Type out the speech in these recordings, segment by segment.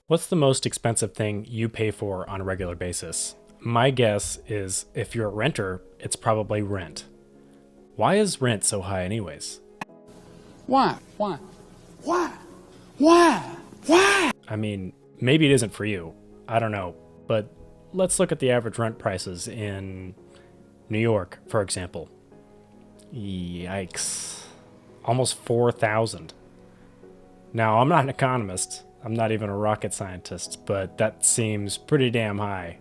What's the most expensive thing you pay for on a regular basis? My guess is if you're a renter, it's probably rent. Why is rent so high anyways? Why? Why? I mean, maybe it isn't for you. I don't know. But let's look at the average rent prices in New York, for example. Yikes. Almost 4,000. Now, I'm not an economist. I'm not even a rocket scientist, but that seems pretty damn high.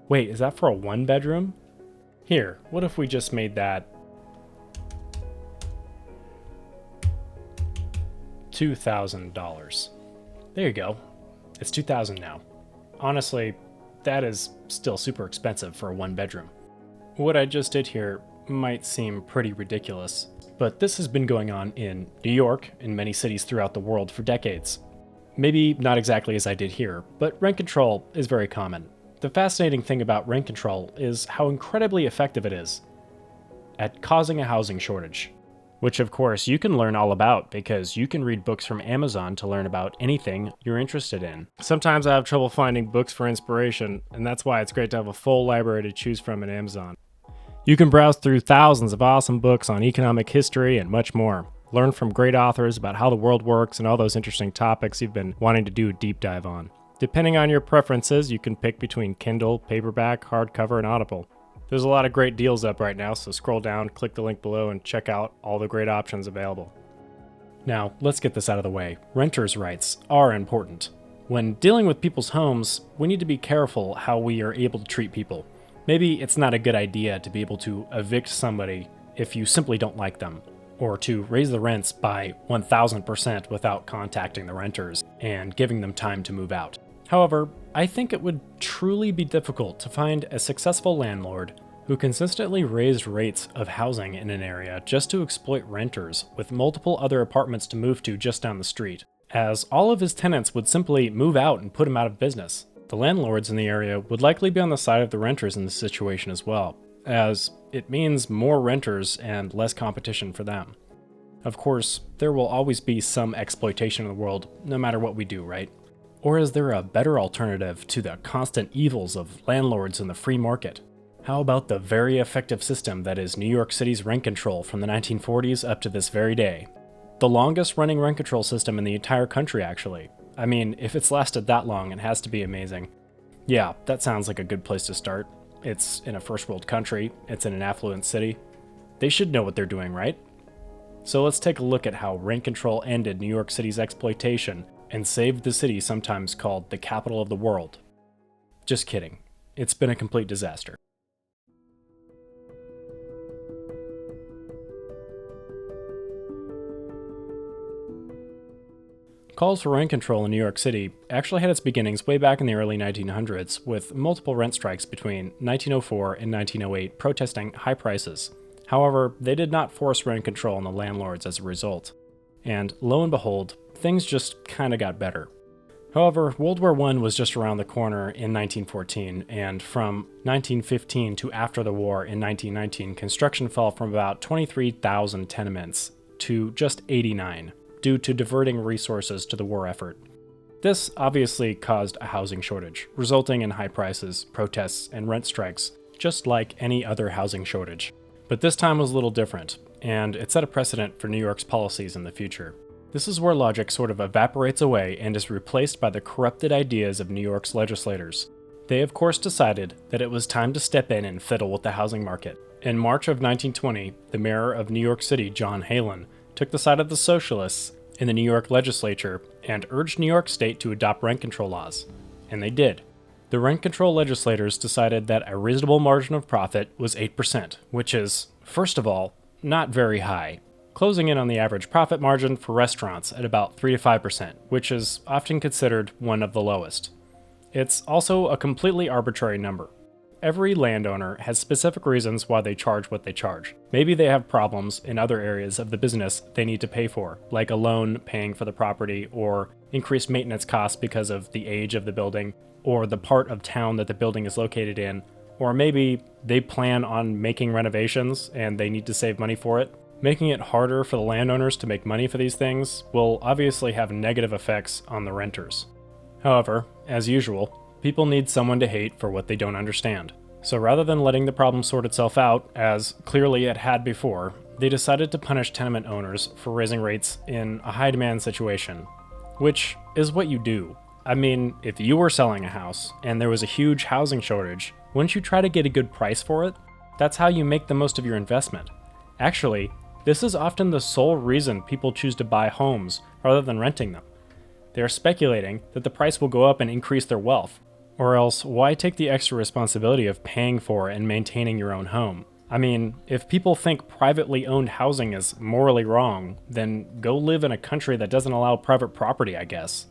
Wait, is that for a one bedroom? Here, what if we just made that $2,000? There you go. It's $2,000 now. Honestly, that is still super expensive for a one bedroom. What I just did here might seem pretty ridiculous, but this has been going on in New York and many cities throughout the world for decades. Maybe not exactly as I did here, but rent control is very common. The fascinating thing about rent control is how incredibly effective it is at causing a housing shortage, which of course you can learn all about because you can read books from Amazon to learn about anything you're interested in. Sometimes I have trouble finding books for inspiration, and that's why it's great to have a full library to choose from at Amazon. You can browse through thousands of awesome books on economic history and much more. Learn from great authors about how the world works and all those interesting topics you've been wanting to do a deep dive on. Depending on your preferences, you can pick between Kindle, paperback, hardcover, and Audible. There's a lot of great deals up right now, so scroll down, click the link below, and check out all the great options available. Now, let's get this out of the way. Renters' rights are important. When dealing with people's homes, we need to be careful how we are able to treat people. Maybe it's not a good idea to be able to evict somebody if you simply don't like them, or to raise the rents by 1,000% without contacting the renters and giving them time to move out. However, I think it would truly be difficult to find a successful landlord who consistently raised rates of housing in an area just to exploit renters with multiple other apartments to move to just down the street, as all of his tenants would simply move out and put him out of business. The landlords in the area would likely be on the side of the renters in this situation as well, as it means more renters and less competition for them. Of course, there will always be some exploitation in the world, no matter what we do, right? Or is there a better alternative to the constant evils of landlords in the free market? How about the very effective system that is New York City's rent control from the 1940s up to this very day? The longest running rent control system in the entire country, actually. I mean, if it's lasted that long, it has to be amazing. Yeah, that sounds like a good place to start. It's in a first world country, it's in an affluent city. They should know what they're doing, right? So let's take a look at how rent control ended New York City's exploitation and saved the city sometimes called the capital of the world. Just kidding. It's been a complete disaster. Calls for rent control in New York City actually had its beginnings way back in the early 1900s, with multiple rent strikes between 1904 and 1908 protesting high prices. However, they did not force rent control on the landlords as a result. And lo and behold, things just kinda got better. However, World War I was just around the corner in 1914, and from 1915 to after the war in 1919, construction fell from about 23,000 tenements to just 89. Due to diverting resources to the war effort. This obviously caused a housing shortage, resulting in high prices, protests, and rent strikes, just like any other housing shortage. But this time was a little different, and it set a precedent for New York's policies in the future. This is where logic sort of evaporates away and is replaced by the corrupted ideas of New York's legislators. They of course decided that it was time to step in and fiddle with the housing market. In March of 1920, the mayor of New York City, John Halen, took the side of the socialists in the New York legislature and urged New York State to adopt rent control laws. And they did. The rent control legislators decided that a reasonable margin of profit was 8%, which is, first of all, not very high, closing in on the average profit margin for restaurants at about 3 to 5%, which is often considered one of the lowest. It's also a completely arbitrary number. Every landowner has specific reasons why they charge what they charge. Maybe they have problems in other areas of the business they need to pay for, like a loan paying for the property, or increased maintenance costs because of the age of the building, or the part of town that the building is located in, or maybe they plan on making renovations and they need to save money for it. Making it harder for the landowners to make money for these things will obviously have negative effects on the renters. However, as usual, people need someone to hate for what they don't understand. So rather than letting the problem sort itself out, as clearly it had before, they decided to punish tenement owners for raising rates in a high-demand situation. Which is what you do. I mean, if you were selling a house and there was a huge housing shortage, wouldn't you try to get a good price for it? That's how you make the most of your investment. Actually, this is often the sole reason people choose to buy homes rather than renting them. They are speculating that the price will go up and increase their wealth. Or else, why take the extra responsibility of paying for and maintaining your own home? I mean, if people think privately owned housing is morally wrong, then go live in a country that doesn't allow private property, I guess.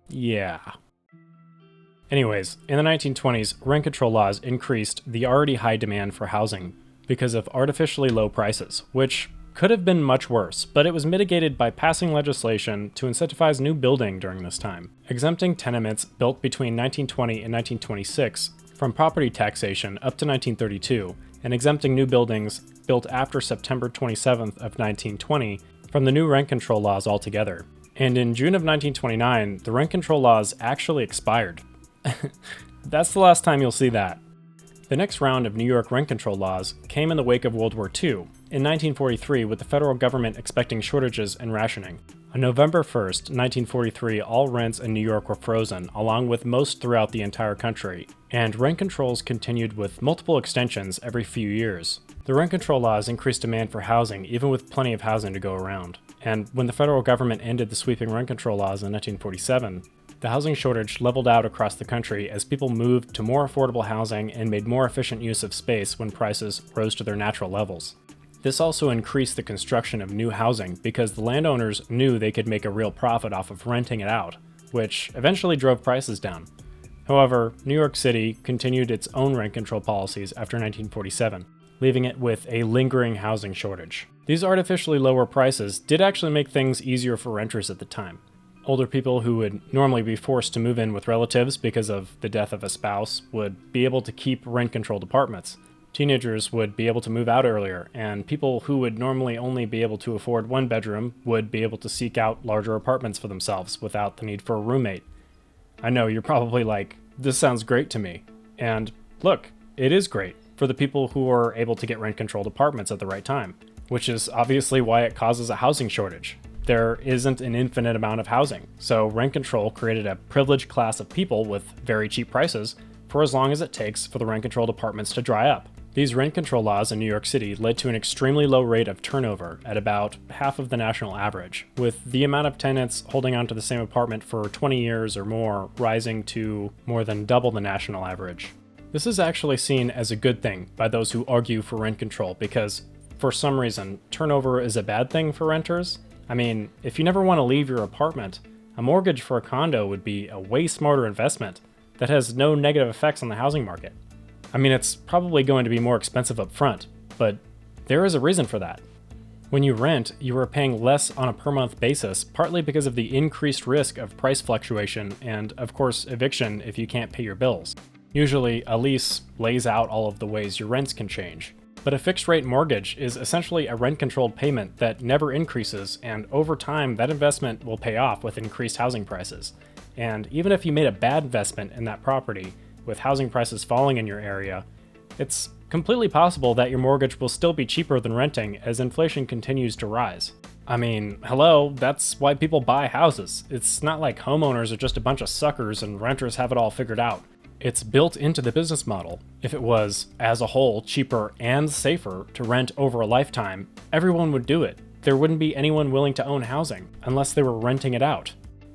Yeah. Anyways, in the 1920s, rent control laws increased the already high demand for housing because of artificially low prices, which could have been much worse, but it was mitigated by passing legislation to incentivize new building during this time, exempting tenements built between 1920 and 1926 from property taxation up to 1932, and exempting new buildings built after September 27th of 1920 from the new rent control laws altogether. And in June of 1929, the rent control laws actually expired. That's the last time you'll see that. The next round of New York rent control laws came in the wake of World War II, in 1943, with the federal government expecting shortages and rationing. On November 1st, 1943, all rents in New York were frozen, along with most throughout the entire country, and rent controls continued with multiple extensions every few years. The rent control laws increased demand for housing, even with plenty of housing to go around. And when the federal government ended the sweeping rent control laws in 1947, the housing shortage leveled out across the country as people moved to more affordable housing and made more efficient use of space when prices rose to their natural levels. This also increased the construction of new housing because the landowners knew they could make a real profit off of renting it out, which eventually drove prices down. However, New York City continued its own rent control policies after 1947, leaving it with a lingering housing shortage. These artificially lower prices did actually make things easier for renters at the time. Older people who would normally be forced to move in with relatives because of the death of a spouse would be able to keep rent-controlled apartments. Teenagers would be able to move out earlier, and people who would normally only be able to afford one bedroom would be able to seek out larger apartments for themselves without the need for a roommate. I know you're probably like, this sounds great to me. And look, it is great for the people who are able to get rent-controlled apartments at the right time, which is obviously why it causes a housing shortage. There isn't an infinite amount of housing, so rent control created a privileged class of people with very cheap prices for as long as it takes for the rent-controlled apartments to dry up. These rent control laws in New York City led to an extremely low rate of turnover at about half of the national average, with the amount of tenants holding on to the same apartment for 20 years or more rising to more than double the national average. This is actually seen as a good thing by those who argue for rent control because, for some reason, turnover is a bad thing for renters. I mean, if you never want to leave your apartment, a mortgage for a condo would be a way smarter investment that has no negative effects on the housing market. I mean, it's probably going to be more expensive up front, but there is a reason for that. When you rent, you are paying less on a per-month basis, partly because of the increased risk of price fluctuation and, of course, eviction if you can't pay your bills. Usually, a lease lays out all of the ways your rents can change. But a fixed-rate mortgage is essentially a rent-controlled payment that never increases, and over time, that investment will pay off with increased housing prices. And even if you made a bad investment in that property, with housing prices falling in your area, it's completely possible that your mortgage will still be cheaper than renting as inflation continues to rise. I mean, hello, that's why people buy houses. It's not like homeowners are just a bunch of suckers and renters have it all figured out. It's built into the business model. If it was, as a whole, cheaper and safer to rent over a lifetime, everyone would do it. There wouldn't be anyone willing to own housing unless they were renting it out.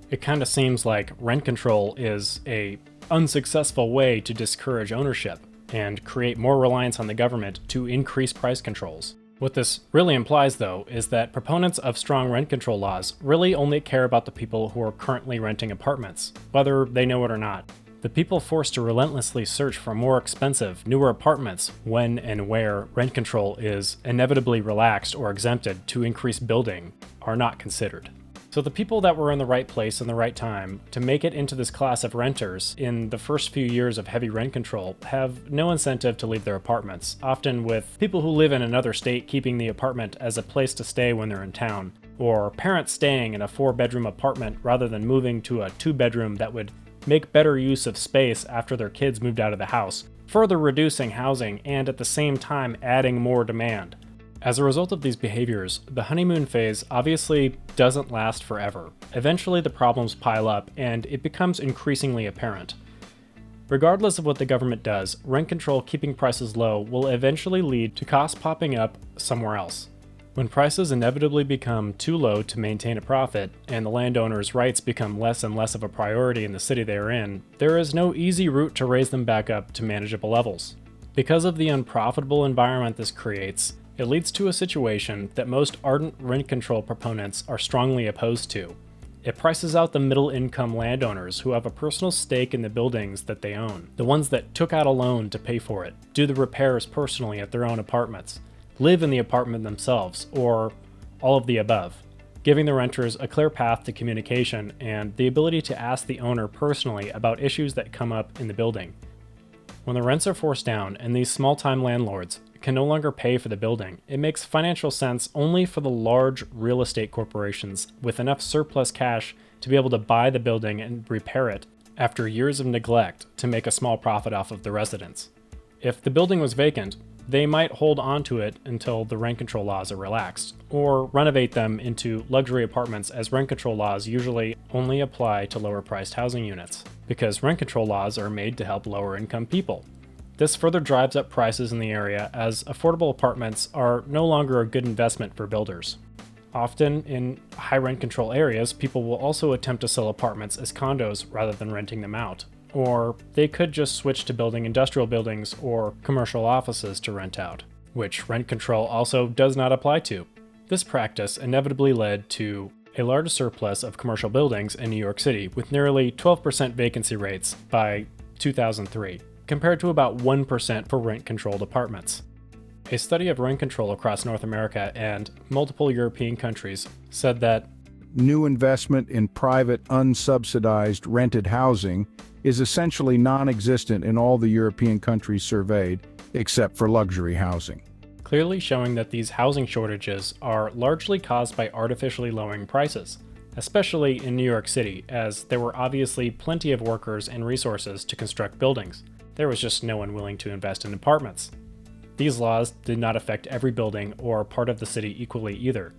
It kind of seems like rent control is a unsuccessful way to discourage ownership and create more reliance on the government to increase price controls. What this really implies, though, is that proponents of strong rent control laws really only care about the people who are currently renting apartments, whether they know it or not. The people forced to relentlessly search for more expensive, newer apartments when and where rent control is inevitably relaxed or exempted to increase building are not considered. So the people that were in the right place in the right time to make it into this class of renters in the first few years of heavy rent control have no incentive to leave their apartments, often with people who live in another state keeping the apartment as a place to stay when they're in town, or parents staying in a 4-bedroom apartment rather than moving to a 2-bedroom that would make better use of space after their kids moved out of the house, further reducing housing and at the same time adding more demand. As a result of these behaviors, the honeymoon phase obviously doesn't last forever. Eventually the problems pile up and it becomes increasingly apparent. Regardless of what the government does, rent control keeping prices low will eventually lead to costs popping up somewhere else. When prices inevitably become too low to maintain a profit, and the landowner's rights become less and less of a priority in the city they are in, there is no easy route to raise them back up to manageable levels. Because of the unprofitable environment this creates, it leads to a situation that most ardent rent control proponents are strongly opposed to. It prices out the middle-income landowners who have a personal stake in the buildings that they own, the ones that took out a loan to pay for it, do the repairs personally at their own apartments, live in the apartment themselves, or all of the above, giving the renters a clear path to communication and the ability to ask the owner personally about issues that come up in the building. When the rents are forced down and these small-time landlords can no longer pay for the building, it makes financial sense only for the large real estate corporations with enough surplus cash to be able to buy the building and repair it after years of neglect to make a small profit off of the residents. If the building was vacant, they might hold on to it until the rent control laws are relaxed, or renovate them into luxury apartments as rent control laws usually only apply to lower-priced housing units, because rent control laws are made to help lower-income people. This further drives up prices in the area as affordable apartments are no longer a good investment for builders. Often, in high rent control areas, people will also attempt to sell apartments as condos rather than renting them out. Or they could just switch to building industrial buildings or commercial offices to rent out, which rent control also does not apply to. This practice inevitably led to a large surplus of commercial buildings in New York City, with nearly 12% vacancy rates by 2003. Compared to about 1% for rent-controlled apartments. A study of rent control across North America and multiple European countries said that new investment in private, unsubsidized, rented housing is essentially non-existent in all the European countries surveyed, except for luxury housing. Clearly showing that these housing shortages are largely caused by artificially lowering prices, especially in New York City, as there were obviously plenty of workers and resources to construct buildings. There was just no one willing to invest in apartments. These laws did not affect every building or part of the city equally either.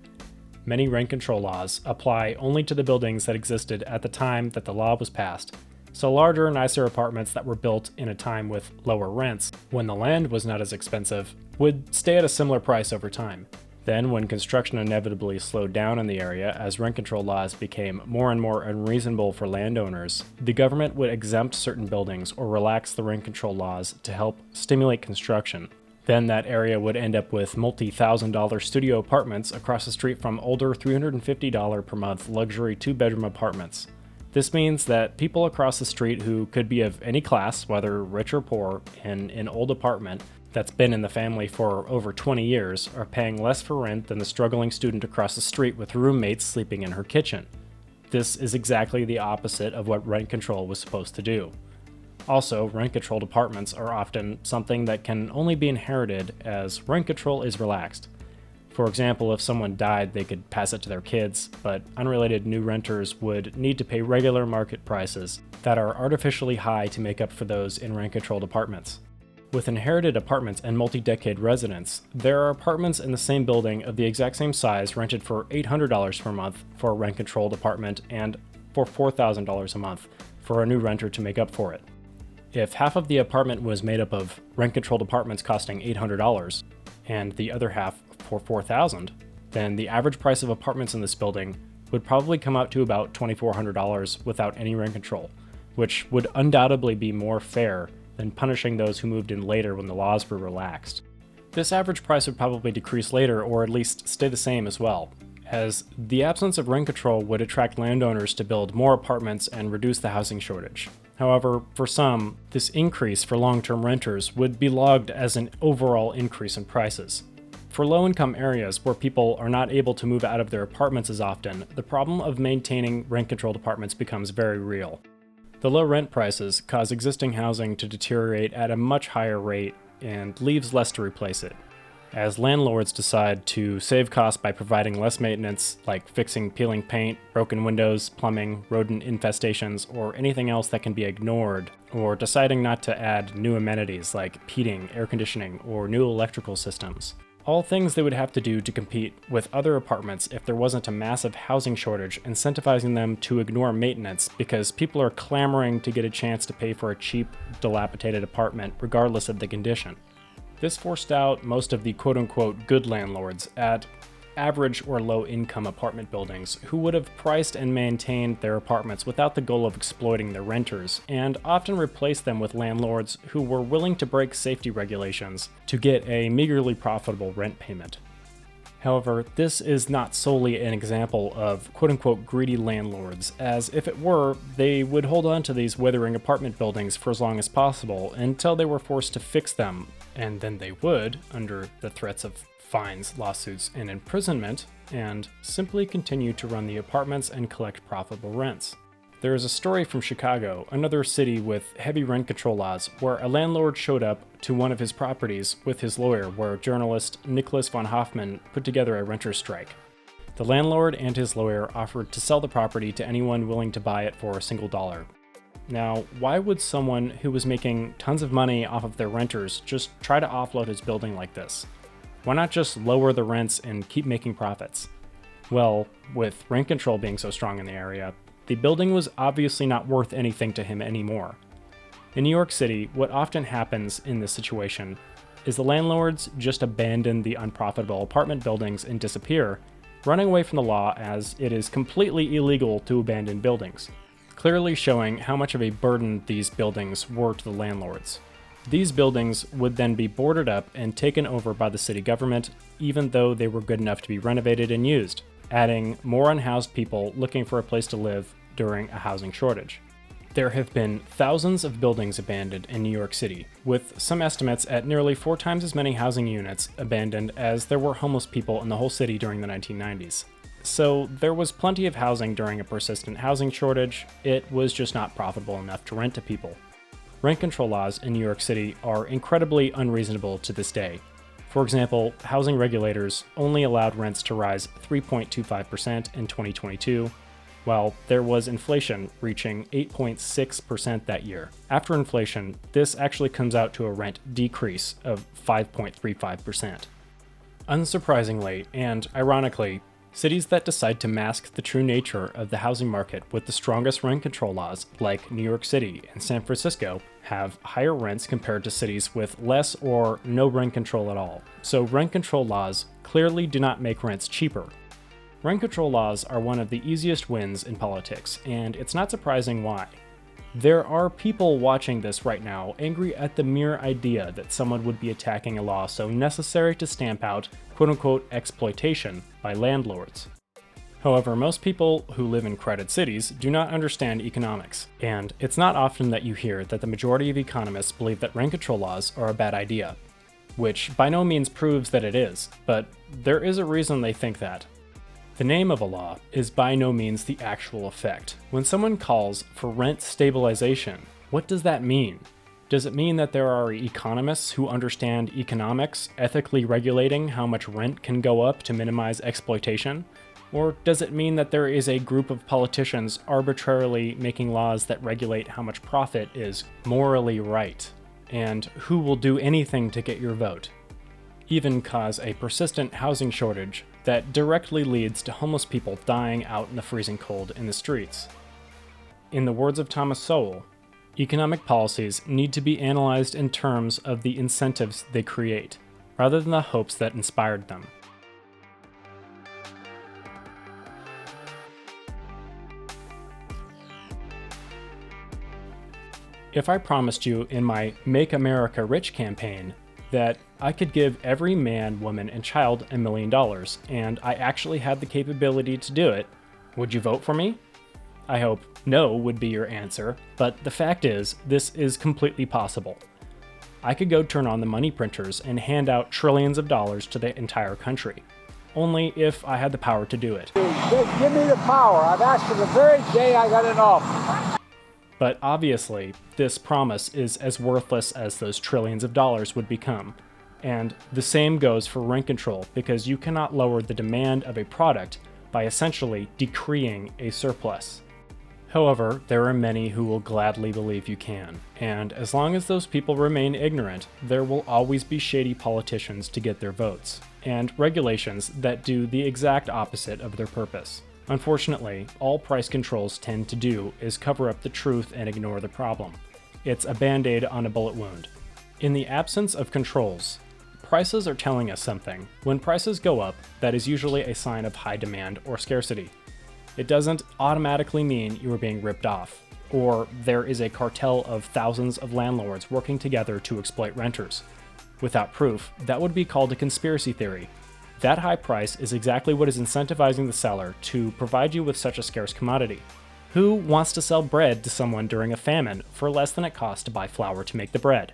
Many rent control laws apply only to the buildings that existed at the time that the law was passed, so larger, nicer apartments that were built in a time with lower rents, when the land was not as expensive, would stay at a similar price over time. Then, when construction inevitably slowed down in the area as rent control laws became more and more unreasonable for landowners, the government would exempt certain buildings or relax the rent control laws to help stimulate construction. Then that area would end up with multi-$1,000 studio apartments across the street from older $350 per month luxury 2-bedroom apartments. This means that people across the street who could be of any class, whether rich or poor, in an old apartment that's been in the family for over 20 years are paying less for rent than the struggling student across the street with roommates sleeping in her kitchen. This is exactly the opposite of what rent control was supposed to do. Also, rent-controlled apartments are often something that can only be inherited as rent control is relaxed. For example, if someone died, they could pass it to their kids, but unrelated new renters would need to pay regular market prices that are artificially high to make up for those in rent-controlled apartments. With inherited apartments and multi-decade residents, there are apartments in the same building of the exact same size rented for $800 per month for a rent-controlled apartment and for $4,000 a month for a new renter to make up for it. If half of the apartment was made up of rent-controlled apartments costing $800 and the other half for $4,000, then the average price of apartments in this building would probably come out to about $2,400 without any rent control, which would undoubtedly be more fair than punishing those who moved in later when the laws were relaxed. This average price would probably decrease later or at least stay the same as well, as the absence of rent control would attract landowners to build more apartments and reduce the housing shortage. However, for some, this increase for long-term renters would be logged as an overall increase in prices. For low-income areas where people are not able to move out of their apartments as often, the problem of maintaining rent-controlled apartments becomes very real. The low rent prices cause existing housing to deteriorate at a much higher rate and leaves less to replace it. as landlords decide to save costs by providing less maintenance, like fixing peeling paint, broken windows, plumbing, rodent infestations, or anything else that can be ignored, or deciding not to add new amenities like heating, air conditioning, or new electrical systems. All things they would have to do to compete with other apartments if there wasn't a massive housing shortage, incentivizing them to ignore maintenance because people are clamoring to get a chance to pay for a cheap, dilapidated apartment regardless of the condition. This forced out most of the quote-unquote good landlords at average or low-income apartment buildings who would have priced and maintained their apartments without the goal of exploiting their renters, and often replaced them with landlords who were willing to break safety regulations to get a meagerly profitable rent payment. However, this is not solely an example of quote-unquote greedy landlords, as if it were, they would hold on to these withering apartment buildings for as long as possible until they were forced to fix them, and then they would, under the threats of fines, lawsuits, and imprisonment, and simply continue to run the apartments and collect profitable rents. There is a story from Chicago, another city with heavy rent control laws, where a landlord showed up to one of his properties with his lawyer, where journalist Nicholas von Hoffman put together a renters' strike. The landlord and his lawyer offered to sell the property to anyone willing to buy it for a single dollar. Now, why would someone who was making tons of money off of their renters just try to offload his building like this? Why not just lower the rents and keep making profits? Well, with rent control being so strong in the area, the building was obviously not worth anything to him anymore. In New York City, what often happens in this situation is the landlords just abandon the unprofitable apartment buildings and disappear, running away from the law as it is completely illegal to abandon buildings, clearly showing how much of a burden these buildings were to the landlords. These buildings would then be boarded up and taken over by the city government, even though they were good enough to be renovated and used, adding more unhoused people looking for a place to live during a housing shortage. There have been thousands of buildings abandoned in New York City, with some estimates at nearly 4 times as many housing units abandoned as there were homeless people in the whole city during the 1990s. So there was plenty of housing during a persistent housing shortage, it was just not profitable enough to rent to people. Rent control laws in New York City are incredibly unreasonable to this day. For example, housing regulators only allowed rents to rise 3.25% in 2022, while there was inflation reaching 8.6% that year. After inflation, this actually comes out to a rent decrease of 5.35%. Unsurprisingly, and ironically, cities that decide to mask the true nature of the housing market with the strongest rent control laws, like New York City and San Francisco, have higher rents compared to cities with less or no rent control at all. So rent control laws clearly do not make rents cheaper. Rent control laws are one of the easiest wins in politics, and it's not surprising why. There are people watching this right now angry at the mere idea that someone would be attacking a law so necessary to stamp out quote-unquote exploitation by landlords. However, most people who live in crowded cities do not understand economics, and it's not often that you hear that the majority of economists believe that rent control laws are a bad idea, which by no means proves that it is, but there is a reason they think that. The name of a law is by no means the actual effect. When someone calls for rent stabilization, what does that mean? Does it mean that there are economists who understand economics ethically regulating how much rent can go up to minimize exploitation? Or does it mean that there is a group of politicians arbitrarily making laws that regulate how much profit is morally right, and who will do anything to get your vote? Even cause a persistent housing shortage that directly leads to homeless people dying out in the freezing cold in the streets. In the words of Thomas Sowell, economic policies need to be analyzed in terms of the incentives they create, rather than the hopes that inspired them. If I promised you in my Make America Rich campaign that I could give every man, woman, and child $1 million, and I actually had the capability to do it, would you vote for me? I hope no would be your answer, but the fact is, this is completely possible. I could go turn on the money printers and hand out trillions of dollars to the entire country, only if I had the power to do it. Give me the power. I've asked for the very day I got in office. But obviously, this promise is as worthless as those trillions of dollars would become. And the same goes for rent control, because you cannot lower the demand of a product by essentially decreeing a surplus. However, there are many who will gladly believe you can, and as long as those people remain ignorant, there will always be shady politicians to get their votes, and regulations that do the exact opposite of their purpose. Unfortunately, all price controls tend to do is cover up the truth and ignore the problem. It's a band-aid on a bullet wound. In the absence of controls, prices are telling us something. When prices go up, that is usually a sign of high demand or scarcity. It doesn't automatically mean you are being ripped off, or there is a cartel of thousands of landlords working together to exploit renters. Without proof, that would be called a conspiracy theory. That high price is exactly what is incentivizing the seller to provide you with such a scarce commodity. Who wants to sell bread to someone during a famine for less than it costs to buy flour to make the bread?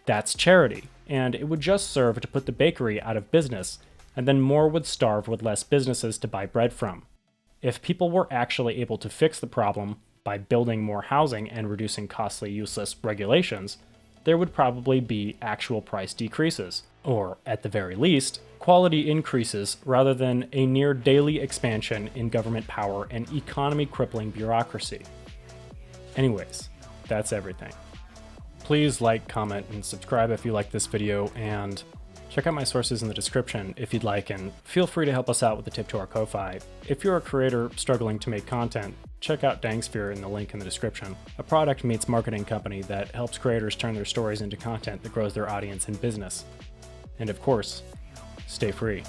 That's charity, and it would just serve to put the bakery out of business, and then more would starve with less businesses to buy bread from. If people were actually able to fix the problem by building more housing and reducing costly, useless regulations, there would probably be actual price decreases, or at the very least, quality increases rather than a near daily expansion in government power and economy-crippling bureaucracy. Anyways, that's everything. Please like, comment, and subscribe if you like this video, and check out my sources in the description if you'd like, and feel free to help us out with the tip to our Ko-Fi. If you're a creator struggling to make content, check out Dangsphere in the link in the description, a product meets marketing company that helps creators turn their stories into content that grows their audience and business. And of course, stay free.